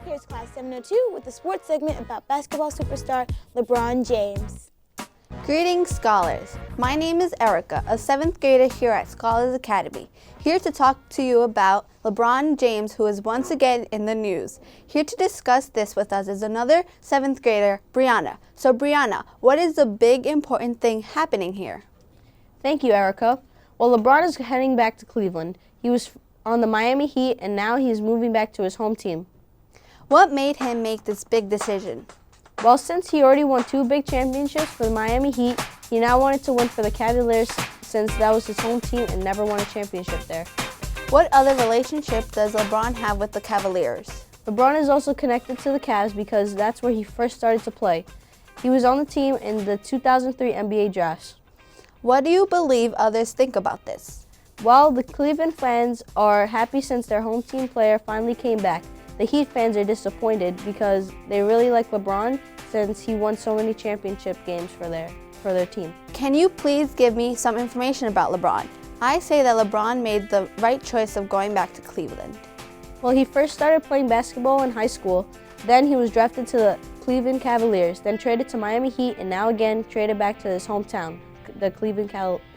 Here's Class 702 with the sports segment about basketball superstar LeBron James. Greetings, scholars. My name is Erica, a 7th grader here at Scholars Academy. Here to talk to you about LeBron James, who is once again in the news. Here to discuss this with us is another 7th grader, Brianna. So Brianna, what is the big important thing happening here? Thank you, Erica. Well, LeBron is heading back to Cleveland. He was on the Miami Heat, and now he's moving back to his home team. What made him make this big decision? Well, since he already won 2 big championships for the Miami Heat, he now wanted to win for the Cavaliers since that was his home team and never won a championship there. What other relationship does LeBron have with the Cavaliers? LeBron is also connected to the Cavs because that's where he first started to play. He was on the team in the 2003 NBA drafts. What do you believe others think about this? Well, the Cleveland fans are happy since their home team player finally came back. The Heat fans are disappointed because they really like LeBron since he won so many championship games for their team. Can you please give me some information about LeBron? I say that LeBron made the right choice of going back to Cleveland. Well, he first started playing basketball in high school, then he was drafted to the Cleveland Cavaliers, then traded to Miami Heat, and now again traded back to his hometown, the Cleveland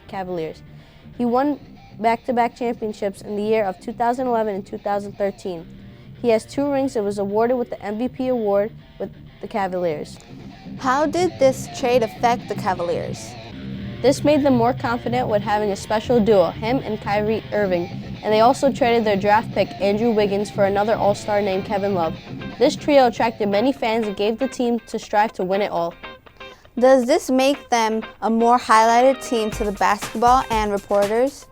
Cavaliers. He won back-to-back championships in the year of 2011 and 2013. He has 2 rings and was awarded with the MVP award with the Cavaliers. How did this trade affect the Cavaliers? This made them more confident with having a special duo, him and Kyrie Irving, and they also traded their draft pick, Andrew Wiggins, for another all-star named Kevin Love. This trio attracted many fans and gave the team to strive to win it all. Does this make them a more highlighted team to the basketball and reporters?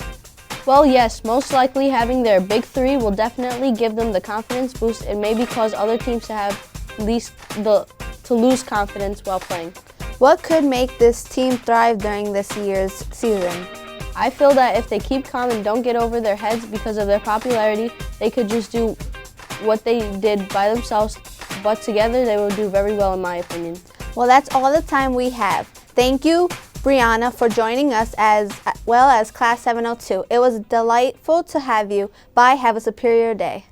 Well, yes, most likely having their big 3 will definitely give them the confidence boost and maybe cause other teams to lose confidence while playing. What could make this team thrive during this year's season? I feel that if they keep calm and don't get over their heads because of their popularity, they could just do what they did by themselves, but together they will do very well in my opinion. Well, that's all the time we have. Thank you, Brianna, for joining us as well as Class 702. It was delightful to have you. Bye. Have a superior day.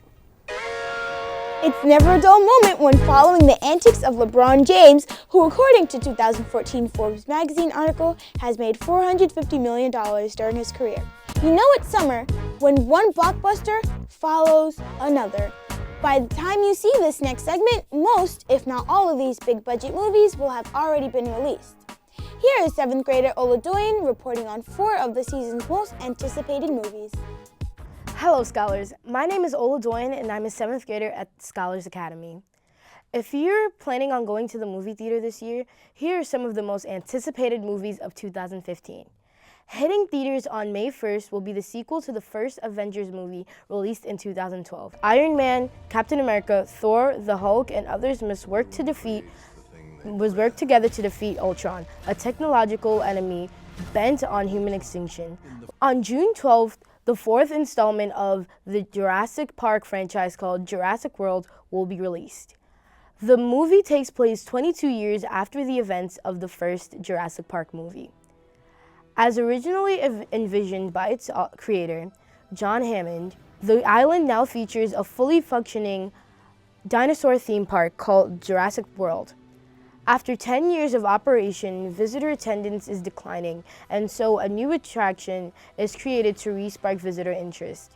It's never a dull moment when following the antics of LeBron James, who according to 2014 Forbes magazine article has made $450 million during his career. You know it's summer when one blockbuster follows another. By the time you see this next segment, most, if not all of these big budget movies will have already been released. Here is 7th grader Ola Doyen reporting on 4 of the season's most anticipated movies. Hello, scholars. My name is Ola Doyen, and I'm a 7th grader at Scholars Academy. If you're planning on going to the movie theater this year, here are some of the most anticipated movies of 2015. Hitting theaters on May 1st will be the sequel to the first Avengers movie released in 2012. Iron Man, Captain America, Thor, the Hulk, and others must work together to defeat Ultron, a technological enemy bent on human extinction. On June 12th, the 4th installment of the Jurassic Park franchise called Jurassic World will be released. The movie takes place 22 years after the events of the first Jurassic Park movie. As originally envisioned by its creator, John Hammond, the island now features a fully functioning dinosaur theme park called Jurassic World. After 10 years of operation, visitor attendance is declining, and so a new attraction is created to re-spark visitor interest.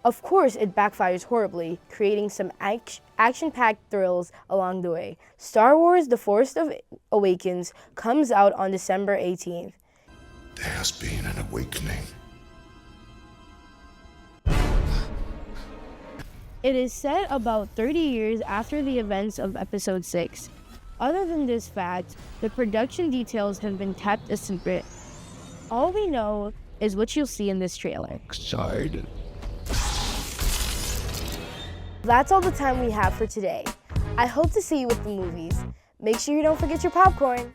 Of course, it backfires horribly, creating some action-packed thrills along the way. Star Wars: The Force Awakens comes out on December 18th. There has been an awakening. It is set about 30 years after the events of Episode 6. Other than this fact, the production details have been kept a secret. All we know is what you'll see in this trailer. Excited. That's all the time we have for today. I hope to see you with the movies. Make sure you don't forget your popcorn.